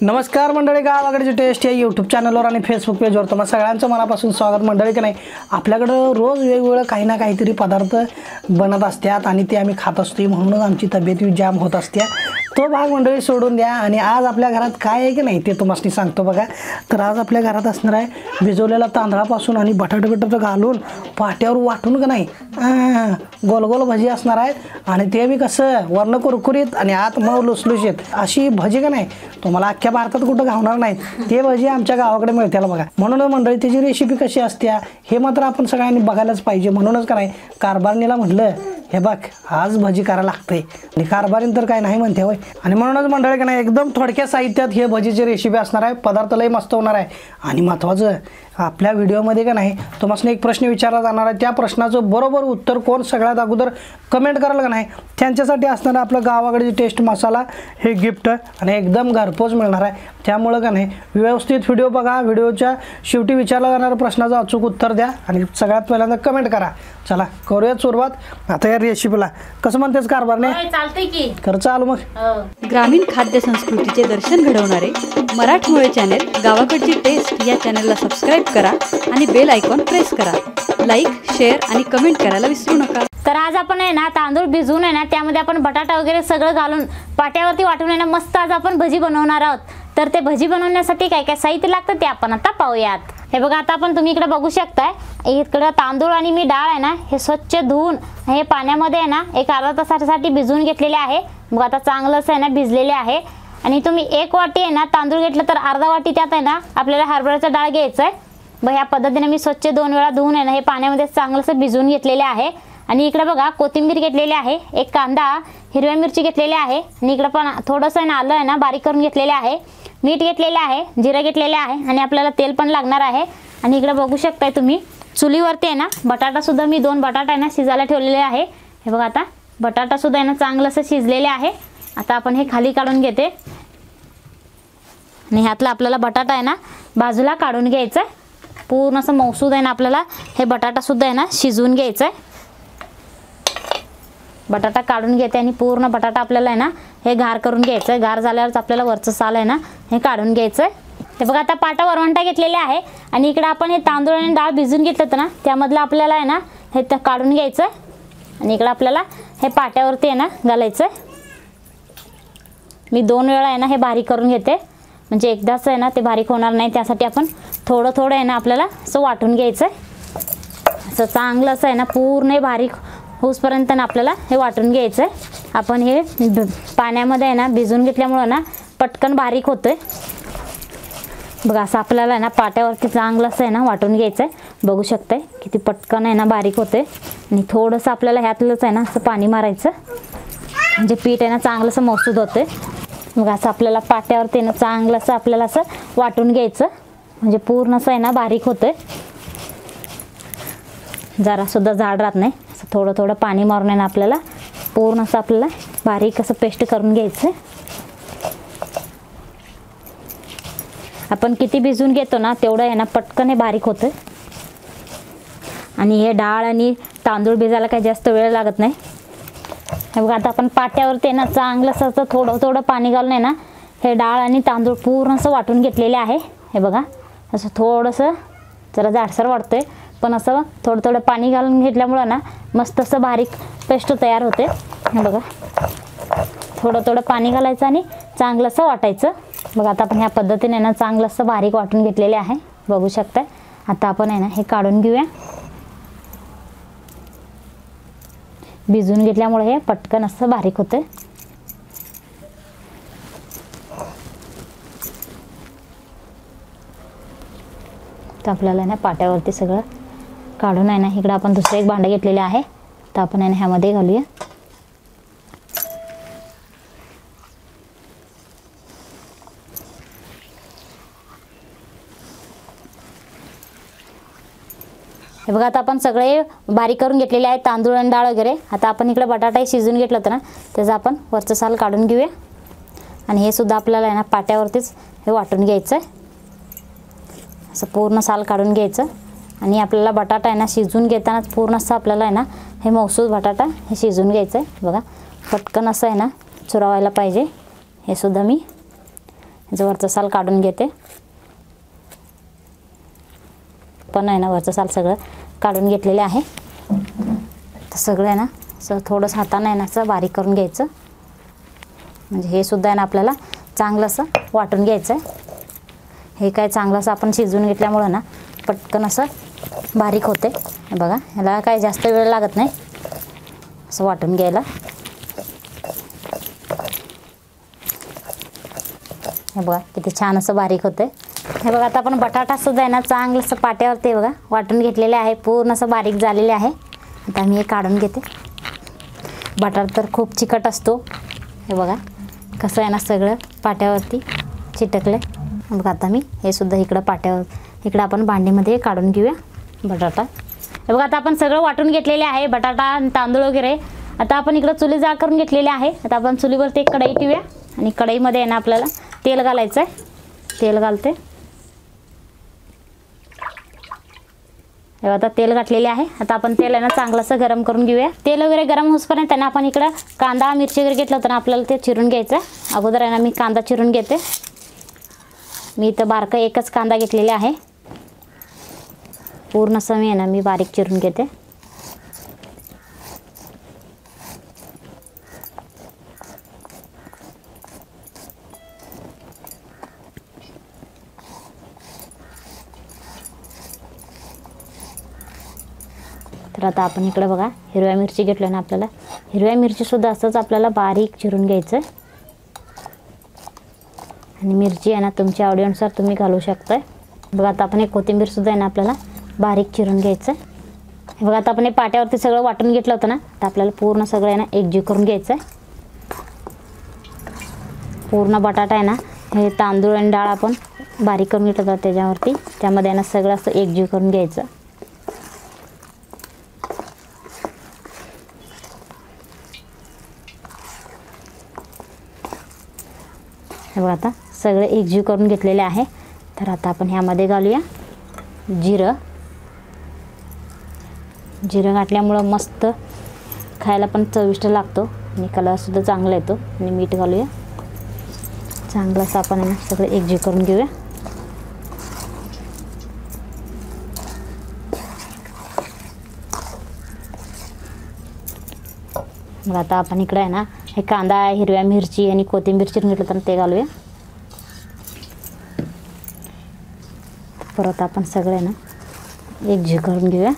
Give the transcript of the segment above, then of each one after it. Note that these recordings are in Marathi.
नमस्कार मंडळी, गावाकडची टेस्ट या यूट्यूब चॅनलवर आणि फेसबुक पेजवर तुम्हा सगळ्यांचं मनापासून स्वागत। मंडळी की नाही, आपल्याकडं रोज वेगवेगळं काही ना काहीतरी पदार्थ बनत असतात आणि ते आम्ही खात असतो, म्हणूनच आमची तब्येत जाम होत असते। तो भाग मंडळी सोडून द्या आणि आज आपल्या घरात काय आहे की नाही ते तुम्हाला सांगतो बघा। तर आज आपल्या घरात असणार आहे भिजवलेला तांदळापासून आणि बटाटे घालून पाट्यावर वाटून का नाही गोल गोल भजी असणार आहेत आणि ते बी कसं वर्ण कुरकुरीत आणि आत मऊ लुसलुशीत अशी भजी का नाही तुम्हाला अख्ख्या भारतात कुठं घावणार नाहीत। ते भजी आमच्या गावाकडे मिळतील बघा। म्हणून मंडळी त्याची रेसिपी कशी असते हे मात्र आपण सगळ्यांनी बघायलाच पाहिजे। म्हणूनच का नाही कारभारणीला म्हटलं हे बघ आज भजी करायला लागते आणि कारभारीन तर काय नाही म्हणते होय। आणि म्हणूनच मंडळी का नाही एकदम थोडक्या साहित्यात हे भजीची रेसिपी असणार आहे। पदार्थ लय मस्त होणार आहे आणि महत्त्वाचं आपल्या व्हिडिओमध्ये का नाही तुम्हाला एक प्रश्न विचारला जाणार आहे। त्या प्रश्नाचं बरोबर उत्तर कोण सगळ्यात अगोदर कमेंट कराल का नाही त्यांच्यासाठी असणार आपलं गावाकडची टेस्ट मसाला हे गिफ्ट आणि एकदम घरपोच मिळणार आहे। त्यामुळे का नाही व्यवस्थित व्हिडिओ बघा, व्हिडिओच्या शेवटी विचारला जाणाऱ्या प्रश्नाचं अचूक उत्तर द्या आणि सगळ्यात पहिल्यांदा कमेंट करा। चला करूया सुरुवात आता या रेसिपीला। कसं म्हणतेस कारभारने? चालतंय की कर चालू मग। ग्रामीण खाद्य संस्कृतीचे दर्शन घडवणारे मराठमोळे चॅनल गावाकडची टेस्ट या चॅनलला सबस्क्राइब करा आणि बेल आयकॉन प्रेस करा। लाईक, शेअर आणि कमेंट करायला विसरू नका। तर आज आपण आहे ना तांदूळ भिजवून आहे ना त्यामध्ये आपण बटाटा वगैरे सगळं घालून पाट्यावरती वाटून आहे ना मस्त आज आपण भजी बनवणार आहोत। तर ते भजी बनवण्यासाठी काय काय साहित्य लागतं ते आपण आता पाहूयात। हे बघा आता आपण तुम्ही इकडे बघू शकताय इकडे तांदूळ आणि मी डाळ आहे ना हे स्वच्छ धुवून हे पाण्यामध्ये आहे ना एक अर्धा तासासाठी भिजवून घेतलेले आहे। मग आता चांगलंच आहे ना भिजलेले आहे आणि तुम्ही एक वाटी आहे ना तांदूळ घेतलं तर अर्धा वाटी त्यात आहे ना आपल्याला हरभऱ्याचं डाळ घ्यायचं आहे। बघा ह्या पद्धतीने मी स्वच्छ 2 वेळा धुवून आहे ना हे पाण्यामध्ये चांगलंसं भिजवून घेतलेले आहे। आणि इकडे बघा कोथिंबीर घेतलेली आहे, एक कांदा, हिरव्या मिरची घेतलेली आहे आणि इकडे पण थोडंसं आहे ना आलं आहे ना बारीक करून घेतलेले आहे, मीठ घेतलेले आहे, जिरं घेतलेले आहे आणि आपल्याला तेल पण लागणार आहे। आणि इकडे बघू शकताय तुम्ही चुलीवरती आहे ना बटाटा सुद्धा मी 2 बटाटा आहे ना शिजायला ठेवलेले आहे। हे बघा आता बटाटा सुद्धा आहे ना चांगलंसं शिजलेले आहे। आता आपण हे खाली काढून घेते आणि ह्यातला आपल्याला बटाटा आहे ना बाजूला काढून घ्यायचा आहे। पूर्ण असं मौसूद आहे ना आपल्याला हे बटाटा सुद्धा आहे ना शिजवून घ्यायचा आहे। बटाटा काढून घेते आणि पूर्ण बटाटा आपल्याला आहे ना हे गार करून घ्यायचं आहे। गार झाल्यावरच आपल्याला वरचं साल आहे ना हे काढून घ्यायचं आहे। हे बघा आता पाटा वरवंटा घेतलेले आहे आणि इकडे आपण हे तांदूळ आणि डाळ भिजून घेतलं होतं ना त्यामधलं आपल्याला आहे ना हे काढून घ्यायचं आहे आणि इकडे आपल्याला हे पाट्यावरती आहे ना घालायचं आहे। मी 2 वेळा आहे ना हे बारीक करून घेते म्हणजे एकदाच आहे ना ते बारीक होणार नाही, त्यासाठी आपण थोडं थोडं आहे ना आपल्याला असं वाटून घ्यायचं आहे। असं चांगलं असं आहे ना पूर्ण बारीक होसपर्यंत ना आपल्याला हे वाटून घ्यायचं आहे। आपण हे पाण्यामध्ये आहे ना भिजून घेतल्यामुळं ना पटकन बारीक होतोय। बघा असं आपल्याला आहे ना पाट्यावरती चांगलं असं आहे ना वाटून घ्यायचं आहे। बघू शकताय किती पटकन आहे ना बारीक होते आणि थोडंसं आपल्याला ह्यातलंच आहे ना असं पाणी मारायचं म्हणजे पीठ आहे ना चांगलं असं मौसूद होते। मग असं आपल्याला पाट्यावरती ना चांगलं असं आपल्याला असं वाटून घ्यायचं म्हणजे पूर्ण असं आहे ना बारीक होतंय, जरासुद्धा जाड राहत नाही। असं थोडं थोडं पाणी मारून आहे ना आपल्याला पूर्ण असं आपल्याला बारीक असं पेस्ट करून घ्यायचं आहे। आपण किती भिजून घेतो ना तेवढं आहे ना पटकन हे बारीक होतं आणि हे डाळ आणि तांदूळ भिजायला काही जास्त वेळ लागत नाही। हे बघा आता आपण पाट्यावरती ना चांगलं असं थोडं थोडं पाणी घालून आहे ना हे डाळ आणि तांदूळ पूर्ण असं वाटून घेतलेले आहे। हे बघा असं थोडंसं जरा जाडसर वाटतंय पण असं थोडं थोडं पाणी घालून घेतल्यामुळं ना मस्त असं बारीक पेस्ट तयार होते। हे बघा थोडं थोडं पाणी घालायचं आणि चांगलं असं वाटायचं। बघा आता आपण ह्या पद्धतीने ना चांगलं असं बारीक वाटून घेतलेले आहे, बघू शकताय। आता आपण आहे ना हे काढून घेऊया। भिजून घेतल्यामुळे हे पटकन असं बारीक होते। तर आपल्याला ना पाट्यावरती सगळं काढून आहे ना इकडे आपण दुसरं एक भांडं घेतलेलं आहे तर आपण आहे ना ह्यामध्ये घालूया। हे बघा आता आपण सगळे बारीक करून घेतलेले आहे तांदूळ आणि डाळ वगैरे। आता आपण इकडे बटाटाही शिजून घेतलं होतं ना त्याचं आपण वरचं साल काढून घेऊया आणि हे सुद्धा आपल्याला आहे ना पाट्यावरतीच हे वाटून घ्यायचं आहे। असं पूर्ण साल काढून घ्यायचं आणि आपल्याला बटाटा आहे ना शिजून घेतानाच पूर्ण असं आपल्याला आहे ना हे मौसूद बटाटा हे शिजून घ्यायचं आहे। बघा पटकन असं आहे ना चुरावायला पाहिजे। हे सुद्धा मी याचं वरचं साल काढून घेते. पण आहे ना वरचं साल सगळं काढून घेतलेलं आहे. तर सगळं आहे ना असं थोडंसं हातानं आहे ना असं बारीक करून घ्यायचं. म्हणजे हे सुद्धा आहे ना आपल्याला चांगलं असं वाटून घ्यायचं आहे. हे काय चांगलं असं आपण शिजवून घेतल्यामुळं ना पटकन असं बारीक होते. हे बघा, ह्याला काय जास्त वेळ लागत नाही असं वाटून घ्यायला. हे बघा किती छान असं बारीक होते. हे बघा आता आपण बटाटा सुद्धा आहे ना चांगलं असं पाट्यावरती बघा वाटून घेतलेले आहे. पूर्ण असं बारीक झालेले आहे. आता मी हे काढून घेते. बटाटा तर खूप चिकट असतो. हे बघा कसं आहे ना सगळं पाट्यावरती चिटकलं. बघा आता मी हे सुद्धा इकडं पाट्यावर इकडं आपण भांडीमध्ये काढून घेऊया बटाटा. हे बघा आता आपण सगळं वाटून घेतलेले आहे बटाटा आणि तांदूळ वगैरे. आता आपण इकडं चुली जाळ करून घेतलेले आहे. आता आपण चुलीवरती एक कढई ठेवूया आणि कढईमध्ये आहे ना आपल्याला तेल घालायचं आहे. तेल घालते. हे आता तेल घातलेले आहे. आता आपण तेल आहे ना चांगलं असं गरम करून घेऊया. तेल वगैरे गरम होईपर्यंत त्यांना आपण इकडं कांदा मिरची वगैरे घेतलं होतं ना आपल्याला ते चिरून घ्यायचं. अगोदर आहे ना मी कांदा चिरून घेते. मी इथं बारकं एकच कांदा घेतलेला आहे. पूर्ण समय आहे ना मी बारीक चिरून घेते. तर आता आपण इकडे बघा हिरव्या मिरची घेतल्या ना आपल्याला. हिरव्या मिरची सुद्धा असंच आपल्याला बारीक चिरून घ्यायचं. आणि मिरची आहे ना तुमच्या आवडीनुसार तुम्ही घालू शकताय. बघा आता आपण एक कोथिंबीर सुद्धा आहे ना आपल्याला बारीक चिरून घ्यायचं. हे बघा आता आपण हे पाट्यावरती सगळं वाटून घेतलं होतं ना. तर आपल्याला पूर्ण सगळं आहे ना एकजीव करून घ्यायचं आहे. पूर्ण बटाटा आहे ना हे तांदूळ आणि डाळ आपण बारीक करून घेतलं होतं त्याच्यावरती त्यामध्ये आहे ना सगळं असं एकजीव करून घ्यायचं. हे बघा आता सगळे एकजीव करून घेतलेले आहे. तर आता आपण ह्यामध्ये घालूया जिरं. जिरं घातल्यामुळं मस्त खायला पण चविष्ट लागतो आणि कलरसुद्धा चांगला येतो. आणि मीठ घालूया. चांगलं असं आपण आहे सगळं एकजीव करून घेऊया. मग आता आपण इकडे आहे ना हे कांदा हिरव्या मिरची आणि कोथिंबीर चिरून घेतलं तर ते घालूया. परत आपण सगळे ना एकजीव करून घेऊया.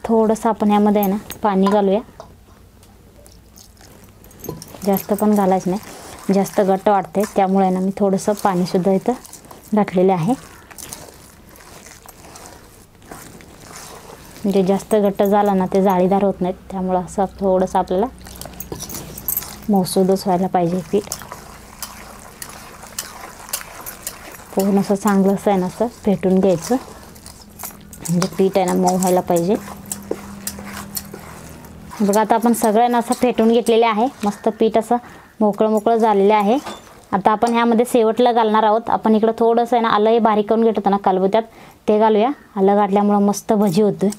थोडंसं आपण यामध्ये आहे ना पाणी घालूया. जास्त पण घालायचं नाही, जास्त घट्ट वाटते त्यामुळे ना मी थोडंसं पाणीसुद्धा इथं घातलेलं आहे. म्हणजे जास्त घट्ट झालं ना ते जाळीदार होत नाहीत. त्यामुळं असं थोडंसं आपल्याला मऊसूदच व्हायला पाहिजे पीठ. पूर्ण असं चांगलं असं आहे ना असं फेटून घ्यायचं. म्हणजे पीठ आहे ना मऊ व्हायला पाहिजे. बघा आता आपण सगळ्यांना असं फेटून घेतलेले आहे. मस्त पीठ असं मोकळं मोकळं झालेलं आहे. आता आपण ह्यामध्ये शेवटला घालणार आहोत. आपण इकडं थोडंसं आहे ना आलं हे बारीक करून घेतो ना कालबुत्यात ते घालूया. आलं घातल्यामुळं मस्त भजी होते.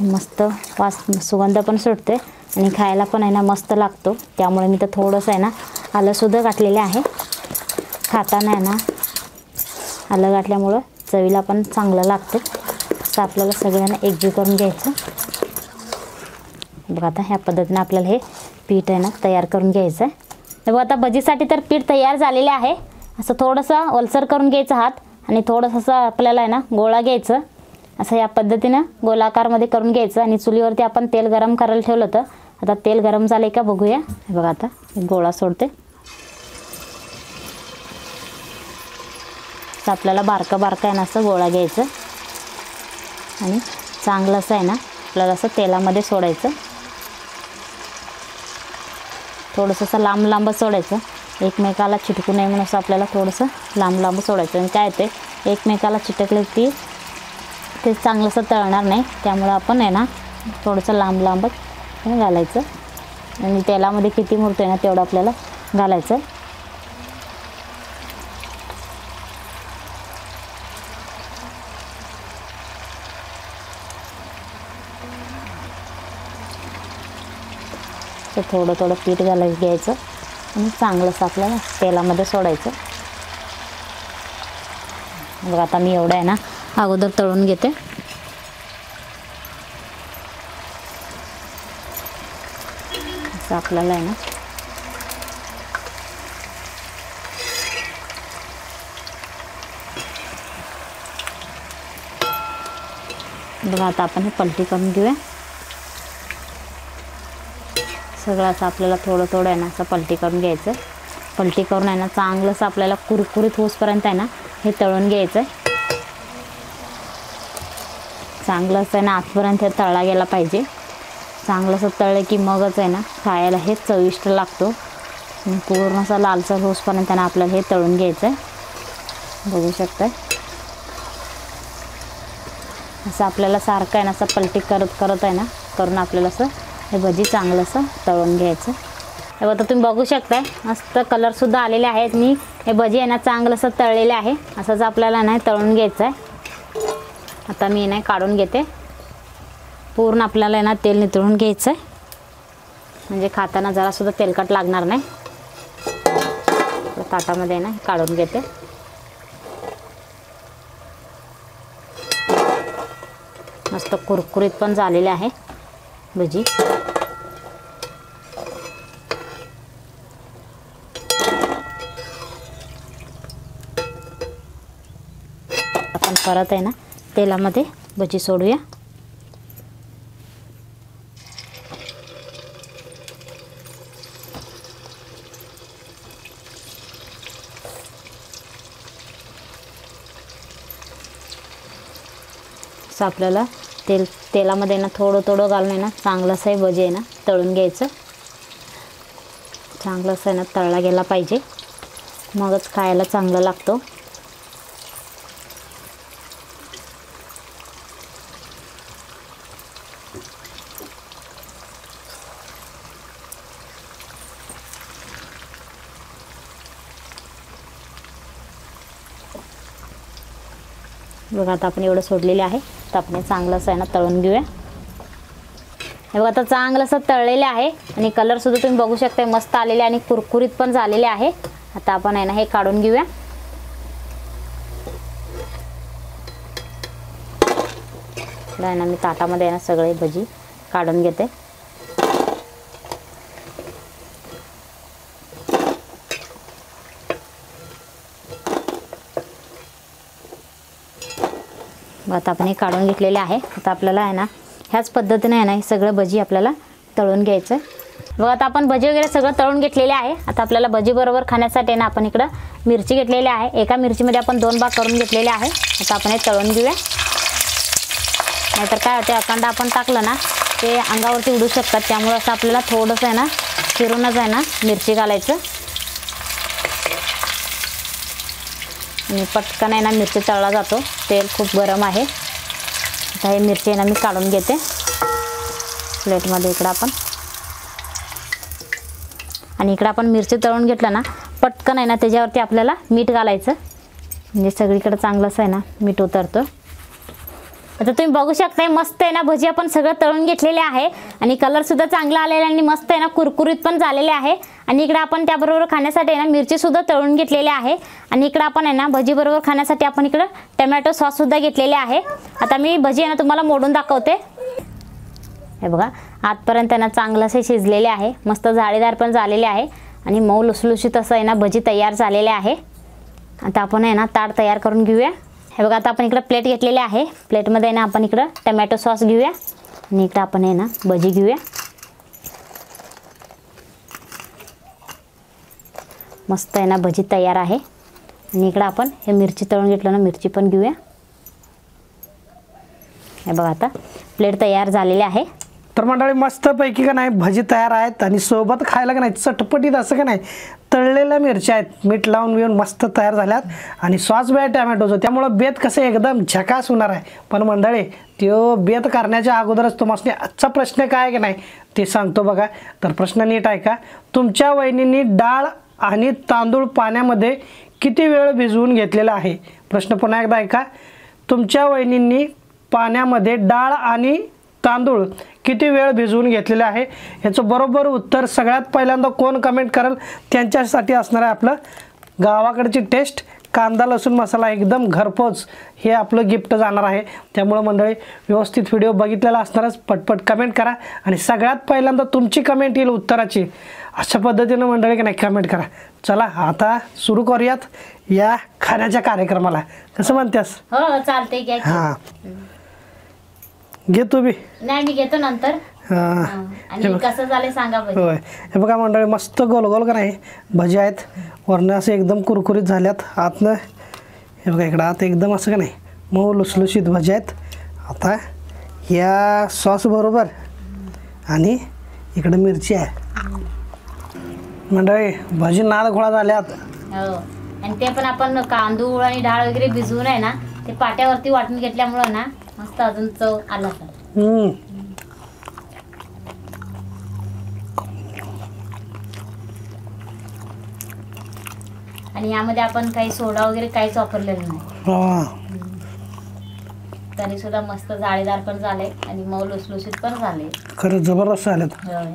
मस्त वास सुगंध पण सुटते आणि खायला पण आहे ना मस्त लागतो. त्यामुळे मी तर थोडंसं आहे ना आलंसुद्धा घातलेलं आहे. खाताना आहे ना आलं घातल्यामुळं चवीला पण चांगलं लागतं. असं आपल्याला सगळ्यांना एकजीव करून घ्यायचं. बघा आता ह्या पद्धतीने आपल्याला हे पीठ आहे ना तयार करून घ्यायचं आहे. बघा आता भजीसाठी तर पीठ तयार झालेलं आहे. असं थोडंसं ओलसर करून घ्यायचं हात आणि थोडंसं असं आपल्याला आहे ना गोळा घ्यायचं. असं या पद्धतीनं गोलाकारमध्ये करून घ्यायचं आणि चुलीवरती आपण तेल गरम करायला ठेवलं होतं. आता तेल गरम झालं का बघूया. हे बघा आता गोळा सोडते. असं आपल्याला बारकं बारकं आहे ना असं गोळा घ्यायचं आणि चांगलं असं आहे ना आपल्याला असं तेलामध्ये सोडायचं. थोडंसं असं लांब लांब सोडायचं. एकमेकाला चिटकू नये म्हणून असं आपल्याला थोडंसं लांब लांब सोडायचं. आणि काय ते एकमेकाला चिटकले की ते चांगलं असं तळणार नाही. त्यामुळं आपण आहे ना थोडंसं लांब लांबच घालायचं आणि तेलामध्ये किती मुरतं आहे ना तेवढं आपल्याला घालायचं. असं थोडं थोडं पीठ घ्यायचं आणि चांगलंच आपल्याला तेलामध्ये सोडायचं. बघा आता मी एवढं आहे ना अगोदर तळून घेते. असं आपल्याला आहे ना बघा आता आपण हे पलटी करून घेऊया. सगळं असं आपल्याला थोडं थोडं आहे ना असं पलटी करून घ्यायचं. पलटी करून आहे ना चांगलंच आपल्याला कुरकुरीत होईपर्यंत आहे ना हे तळून घ्यायचं. चांगलंच आहे ना आतपर्यंत हे तळला गेला पाहिजे. चांगलंसं तळलं की मगच आहे ना खायला हे चविष्ट लागतो. पूर्ण असं लालसर होईपर्यंत आहे ना आपल्याला हे तळून घ्यायचं आहे. बघू शकताय असं आपल्याला सारखं आहे ना असं पलटी करत आहे ना करून आपल्याला असं हे भजी चांगलं असं तळून घ्यायचं. हे बघा तुम्ही बघू शकताय मस्त कलरसुद्धा आलेले आहेत. मी हे भजी आहे ना चांगलं असं तळलेले आहे. असंच आपल्याला नाही तळून घ्यायचं आहे. आता मी नाही काढून घेते. पूर्ण आपल्याला आहे ना तेल नितळून घ्यायचं आहे म्हणजे खाताना जरासुद्धा तेलकट लागणार नाही. ताटामध्ये आहे ना काढून घेते. मस्त कुरकुरीत पण झालेले आहे भजी. आपण परत आहे ना तेलामध्ये भजी सोडूया. असं आपल्याला तेलामध्ये ना थोडं थोडं घालून आहे ना चांगलंसं हे भजी आहे ना तळून घ्यायचं. चांगलंसं आहे ना तळला गेला पाहिजे मगच खायला चांगलं लागतो. बघा आता आपण एवढं सोडलेले आहे तर आपण चांगलंसं आहे ना तळून घेऊया. हे बघा आता चांगलंसं तळलेले आहे आणि कलरसुद्धा तुम्ही बघू शकता मस्त आलेले आणि कुरकुरीत पण झालेले आहे. आता आपण आहे ना हे काढून घेऊया. आहे ना मी ताटामध्ये आहे ना सगळे भजी काढून घेते. आता आपण हे काढून घेतलेले आहे. आता आपल्याला आहे ना ह्याच पद्धतीने आहे ना हे सगळं भजी आपल्याला तळून घ्यायचं. बघा आता आपण भजी वगैरे सगळं तळून घेतलेले आहे. आता आपल्याला भजी बरोबर खाण्यासाठी ना आपण इकडं मिरची घेतलेली आहे. एका मिरचीमध्ये आपण 2 भाग करून घेतलेले आहे. आता आपण हे तळून घेऊया. नाहीतर काय होते अखंड आपण टाकलं ना ते अंगावरती उडू शकतात. त्यामुळे असं आपल्याला थोडंसं आहे ना चिरूनच आहे ना मिरची घालायचं आणि पटकन आहे ना मिरची तळला जातो. तेल खूप गरम आहे. आता हे मिरची आहे ना मी काढून घेते प्लेटमध्ये इकडं आपण. आणि इकडं आपण मिरची तळून घेतलं ना पटकन आहे ना त्याच्यावरती आपल्याला मीठ घालायचं म्हणजे सगळीकडे चांगलंच आहे ना मीठ उतरतं. आता तुम्ही बघू शकताय मस्त आहे ना भजी आपण सगळं तळून घेतलेले आहे आणि कलरसुद्धा चांगला आलेला आणि मस्त आहे ना कुरकुरीत पण झालेले आहे. आणि इकडे आपण त्याबरोबर खाण्यासाठी आहे ना मिरचीसुद्धा तळून घेतलेली आहे. आणि इकडे आपण आहे ना भजीबरोबर खाण्यासाठी आपण इकडं टमॅटो सॉससुद्धा घेतलेले आहे. आता मी भजी आहे ना तुम्हाला मोडून दाखवते. हे बघा आतपर्यंत ना चांगलं असे शिजलेले आहे. मस्त जाळीदार पण झालेले आहे आणि मऊ लुसलुशीत असं आहे ना भजी तयार झालेले आहे. आता आपण आहे ना ताट तयार करून घेऊया. हे बघा आता आपण इकडं प्लेट घेतलेले आहे. प्लेटमध्ये ना आपण इकडं टमॅटो सॉस घेऊया आणि इकडं आपण आहे ना भजी घेऊया. मस्त आहे ना भजी तयार आहे. आणि इकडं आपण हे मिरची तळून घेतलं ना मिरची पण घेऊया. हे बघा आता प्लेट तयार झालेली आहे. तर मंडळी मस्तपैकी का नाही भजी तयार आहेत आणि सोबत खायला का नाही चटपटीत असं का नाही तळलेल्या मिरच्या आहेत मीठ लावून बिवून मस्त तयार झाल्यात आणि सॉस बी आहे टॅमॅटोचं. त्यामुळं बेत कसं एकदम झकास होणार आहे. पण मंडळी तो बेत करण्याच्या अगोदरच तुम्हाला आजचा प्रश्न काय आहे की नाही ते सांगतो बघा. तर प्रश्न नीट आहे का. तुमच्या वहिनींनी डाळ आणि तांदूळ पाण्यामध्ये किती वेळ भिजवून घेतलेला आहे. प्रश्न पुन्हा एकदा ऐका. तुमच्या वहिनींनी पाण्यामध्ये डाळ आणि तांदूळ किती वेळ भिजवून घेतलेले आहे याचं बरोबर उत्तर सगळ्यात पहिल्यांदा कोण कमेंट करेल त्यांच्यासाठी असणार आहे आपलं गावाकडची टेस्ट कांदा लसूण मसाला एकदम घरपोच हे आपलं गिफ्ट जाणार आहे। त्यामुळे मंडळी व्यवस्थित व्हिडिओ बघितलेला असणारच, पटपट कमेंट करा आणि सगळ्यात पहिल्यांदा तुमची कमेंट येईल उत्तराची। अशा पद्धतीनं मंडळी की नाही कमेंट करा। चला आता सुरू करूयात या खाण्याच्या कार्यक्रमाला, कसं म्हणतेस? हो चालते घ्या की. हां घे तू बी। नाही मी घेतो नंतर. हां आणि कसं झालं सांगा बरं. होय हे बघा मंडळी मस्त गोल गोल का नाही भजी आहेत, वरनं असे एकदम कुरकुरीत झाल्यात, आतनं हे बघा इकडं आत एकदम असं का नाही मऊ लुसलुशीत भजी आहेत। आता या सॉस बरोबर आणि इकडं मिरची आहे मंडळी, भजी नाद घोळा झाल्यात। हो आणि ते पण आपण तांदूळ आणि डाळ वगैरे भिजवून आहे ना ते पाट्यावरती वाटून घेतल्यामुळं ना मस्त अजून चव आला तर. आणि यामध्ये आपण काही सोडा वगैरे काहीच वापरलेलं नाही, तरी सुद्धा मस्त जाळीदार पण झाले आणि मऊ लुसलुसीत पण झाले, खरंच जबरदस्त झालेत। होय.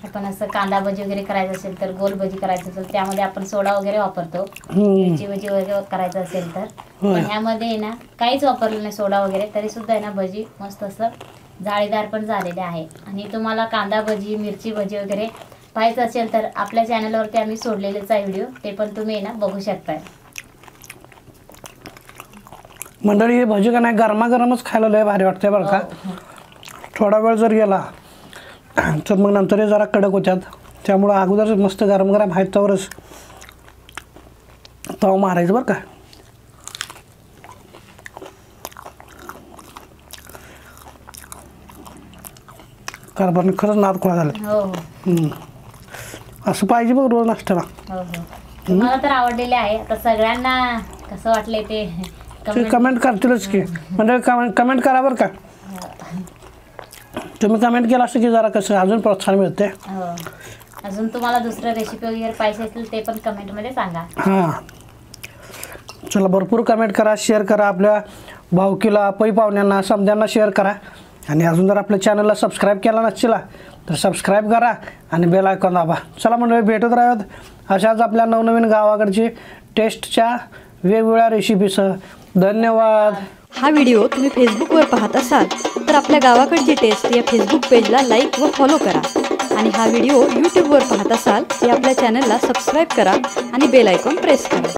आपण असं कांदा भजी वगैरे करायचं असेल तर, गोल भजी करायचं असेल त्यामध्ये आपण सोडा वगैरे वापरतो, मिरची भजी वगैरे करायचं असेल तर, पण ह्यामध्ये ना काहीच वापरलं नाही सोडा वगैरे, तरी सुद्धा आहे ना भजी मस्त असं जाळीदार पण झालेले आहे। आणि तुम्हाला कांदा भजी मिरची भजी वगैरे पाहायचं असेल तर आपल्या चॅनलवरती आम्ही सोडलेलेच आहे व्हिडिओ, ते पण तुम्ही ना बघू शकताय। मंडळी हे भजी का नाही गरमागरमच खायला लय भारी वाटते बरं का। थोडा वेळ जर गेला तर मग नंतर हे जरा कडक होत्यात, त्यामुळं अगोदर मस्त गरम गरम आहेत तवरच तवा मारायचं बरं का। कारभारने खरंच नाद खोळा झाला। हो हो असं पाहिजे बघ रोज नाश्त्याला। हो हो तुम्हाला तर आवडलेले आहे, आता सगळ्यांना कसं वाटले ते कमेंट करतीलच की म्हणजे कमेंट करा बरं का। तुम्ही कमेंट केलं असं की जरा कसं अजून प्रोत्साहन मिळते। हो अजून तुम्हाला दुसरं रेसिपी वगैरे पाहिजे असेल ते पण कमेंटमध्ये सांगा। हां चला भरपूर कमेंट करा, शेअर करा, आपल्या भावकीला पै पाहुण्यांना समध्यांना शेअर करा आणि अजून जर आपल्या चॅनलला सबस्क्राईब केला नसेल तर सबस्क्राईब करा आणि बेल आयकॉन दाबा। चला मंडळी भेटत राहूयात अशाच आपल्या नवनवीन गावाकडची टेस्टच्या वेगवेगळ्या रेसिपीसह। धन्यवाद। हा व्हिडिओ तुम्ही फेसबुकवर पाहत असाल तर आपल्या गावाकडची टेस्ट या फेसबुक पेजला लाईक व फॉलो करा आणि हा व्हिडिओ यूट्यूबवर पाहत असाल तर आपल्या चॅनलला सबस्क्राईब करा आणि बेल आयकॉन प्रेस करा।